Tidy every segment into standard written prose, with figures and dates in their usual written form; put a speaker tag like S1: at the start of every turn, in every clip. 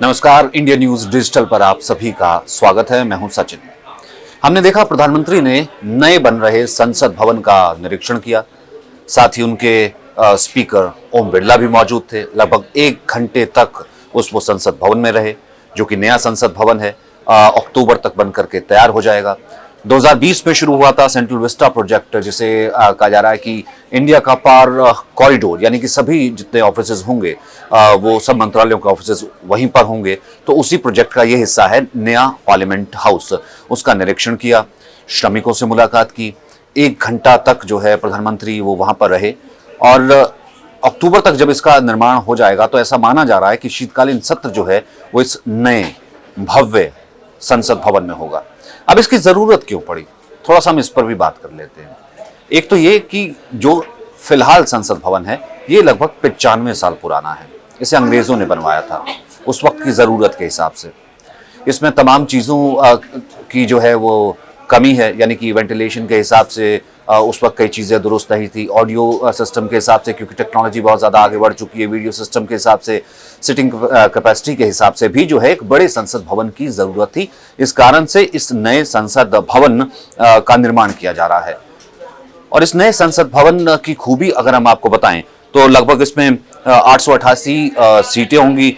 S1: नमस्कार, India news digital पर आप सभी का स्वागत है। मैं हूं सचिन। हमने देखा प्रधानमंत्री ने नए बन रहे संसद भवन का निरीक्षण किया। साथ ही उनके स्पीकर ओम बिरला भी मौजूद थे। लगभग 1 घंटे तक वो संसद भवन में रहे, जो कि नया संसद भवन है। अक्टूबर तक बन करके तैयार हो जाएगा। 2020 में शुरू हुआ था सेंट्रल विस्टा प्रोजेक्ट, जिसे कहा जा रहा है कि इंडिया का पार कॉरिडोर, यानी कि सभी जितने ऑफिसेज होंगे वो सब मंत्रालयों के ऑफिसेज वहीं पर होंगे। तो उसी प्रोजेक्ट का ये हिस्सा है नया पार्लियामेंट हाउस। उसका निरीक्षण किया, श्रमिकों से मुलाकात की। 1 घंटा तक जो है प्रधानमंत्री वो वहां पर रहे। और अक्टूबर तक जब इसका निर्माण हो जाएगा तो ऐसा माना जा रहा है कि शीतकालीन सत्र जो है वो इस नए भव्य संसद भवन में होगा। अब इसकी जरूरत क्यों पड़ी, थोड़ा सा हम इस पर भी बात कर लेते हैं। एक तो ये कि जो फिलहाल संसद भवन है ये लगभग 95 साल पुराना है। इसे अंग्रेजों ने बनवाया था उस वक्त की जरूरत के हिसाब से। इसमें तमाम चीज़ों की जो है वो कमी है, यानी कि वेंटिलेशन के हिसाब से उस वक्त कई चीज़ें दुरुस्त नहीं थी। ऑडियो सिस्टम के हिसाब से, क्योंकि टेक्नोलॉजी बहुत ज़्यादा आगे बढ़ चुकी है, वीडियो सिस्टम के हिसाब से, सिटिंग कैपेसिटी के हिसाब से भी जो है एक बड़े संसद भवन की ज़रूरत थी। इस कारण से इस नए संसद भवन का निर्माण किया जा रहा है। और इस नए संसद भवन की खूबी अगर हम आपको बताएं तो लगभग इसमें 888 सीटें होंगी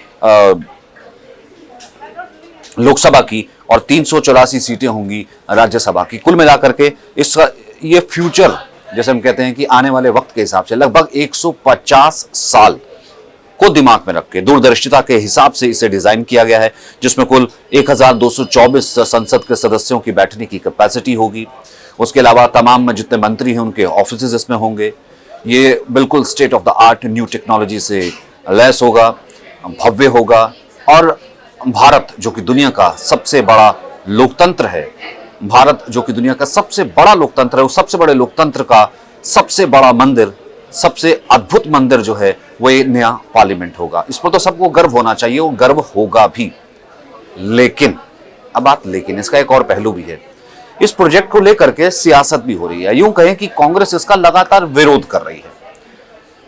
S1: लोकसभा की और 384 सीटें होंगी राज्यसभा की। कुल मिलाकर के इसका ये फ्यूचर, जैसे हम कहते हैं कि आने वाले वक्त के हिसाब से, लगभग 150 साल को दिमाग में रख के दूरदर्शिता के हिसाब से इसे डिजाइन किया गया है, जिसमें कुल 1224 संसद के सदस्यों की बैठने की कैपेसिटी होगी। उसके अलावा तमाम जितने मंत्री हैं उनके ऑफिसेज इसमें होंगे। ये बिल्कुल state of the art new technology से लैस होगा, भव्य होगा। और भारत जो कि दुनिया का सबसे बड़ा लोकतंत्र है, भारत जो कि दुनिया का सबसे बड़ा लोकतंत्र है, उस सबसे बड़े लोकतंत्र का सबसे बड़ा मंदिर, सबसे अद्भुत मंदिर जो है वो ये नया पार्लियामेंट होगा। इस पर तो सबको गर्व होना चाहिए, वो गर्व होगा भी। लेकिन अब बात लेकिन इसका एक और पहलू भी है। इस प्रोजेक्ट को लेकर के सियासत भी हो रही है। यूं कहें कि कांग्रेस इसका लगातार विरोध कर रही है।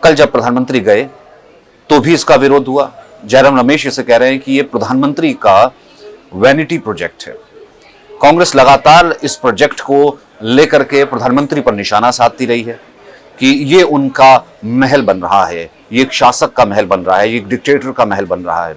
S1: कल जब प्रधानमंत्री गए तो भी इसका विरोध हुआ। जयराम रमेश इसे कह रहे हैं कि ये प्रधानमंत्री का वैनिटी प्रोजेक्ट है। कांग्रेस लगातार इस प्रोजेक्ट को लेकर के प्रधानमंत्री पर निशाना साधती रही है कि ये उनका महल बन रहा है, ये एक शासक का महल बन रहा है, ये एक डिक्टेटर का महल बन रहा है।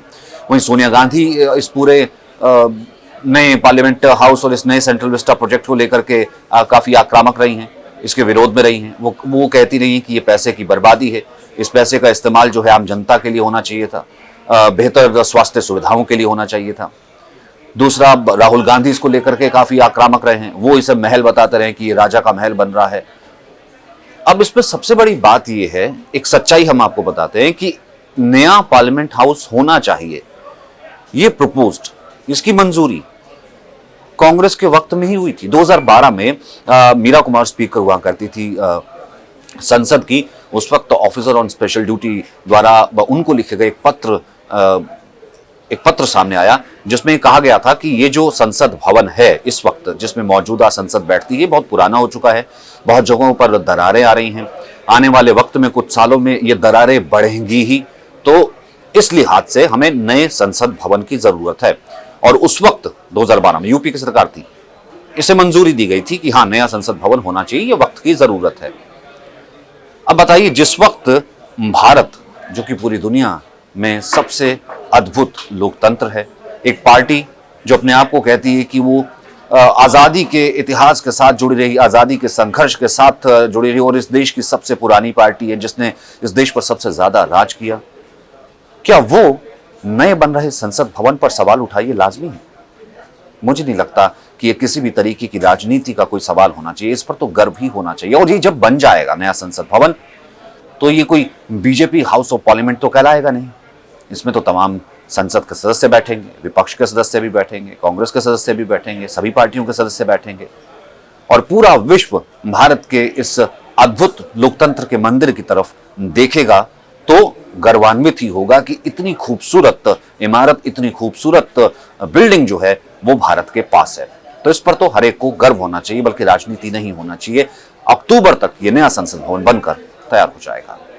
S1: वहीं सोनिया गांधी इस पूरे नए पार्लियामेंट हाउस और इस नए सेंट्रल विस्टा प्रोजेक्ट को लेकर के काफ़ी आक्रामक रही हैं, इसके विरोध में रही हैं। वो कहती रही हैं कि ये पैसे की बर्बादी है, इस पैसे का इस्तेमाल जो है आम जनता के लिए होना चाहिए था, बेहतर स्वास्थ्य सुविधाओं के लिए होना चाहिए था। दूसरा, राहुल गांधी इसको लेकर के काफ़ी आक्रामक रहे हैं। वो इसे महल बताते रहे कि ये राजा का महल बन रहा है। अब इसमें सबसे बड़ी बात ये है, एक सच्चाई हम आपको बताते हैं कि नया पार्लियामेंट हाउस होना चाहिए। ये प्रपोज्ड, इसकी मंजूरी कांग्रेस के वक्त में ही हुई थी। 2012 में मीरा कुमार स्पीकर हुआ करती थी संसद की। उस वक्त ऑफिसर ऑन स्पेशल ड्यूटी द्वारा उनको लिखे गए एक पत्र सामने आया, जिसमें कहा गया था कि ये जो संसद भवन है इस वक्त जिसमें मौजूदा संसद बैठती है, बहुत पुराना हो चुका है। बहुत जगहों पर दरारें आ रही हैं। आने वाले वक्त में कुछ सालों में ये दरारें बढ़ेंगी ही। तो इस लिहाज से हमें नए संसद भवन की जरूरत है। और उस वक्त 2012 में यूपी की सरकार थी, इसे मंजूरी दी गई थी कि हाँ, नया संसद भवन होना चाहिए, ये वक्त की जरूरत है। अब बताइए, जिस वक्त भारत जो कि पूरी दुनिया में सबसे अद्भुत लोकतंत्र है, एक पार्टी जो अपने आप को कहती है कि वो आज़ादी के इतिहास के साथ जुड़ी रही, आज़ादी के संघर्ष के साथ जुड़ी रही और इस देश की सबसे पुरानी पार्टी है, जिसने इस देश पर सबसे ज़्यादा राज किया, क्या वो नए बन रहे संसद भवन पर सवाल उठाइए लाजमी है? मुझे नहीं लगता कि ये किसी भी तरीके की राजनीति का कोई सवाल होना चाहिए। इस पर तो गर्व ही होना चाहिए। और ये जब बन जाएगा नया संसद भवन तो ये कोई बीजेपी हाउस ऑफ पार्लियामेंट तो कहलाएगा नहीं। इसमें तो तमाम संसद के सदस्य बैठेंगे, विपक्ष के सदस्य भी बैठेंगे, कांग्रेस के सदस्य भी बैठेंगे, सभी पार्टियों के सदस्य बैठेंगे। और पूरा विश्व भारत के इस अद्भुत लोकतंत्र के मंदिर की तरफ देखेगा तो गर्वान्वित ही होगा कि इतनी खूबसूरत इमारत, इतनी खूबसूरत बिल्डिंग जो है वो भारत के पास है। तो इस पर तो हर एक को गर्व होना चाहिए, बल्कि राजनीति नहीं होना चाहिए। अक्टूबर तक ये नया संसद भवन बनकर तैयार हो जाएगा।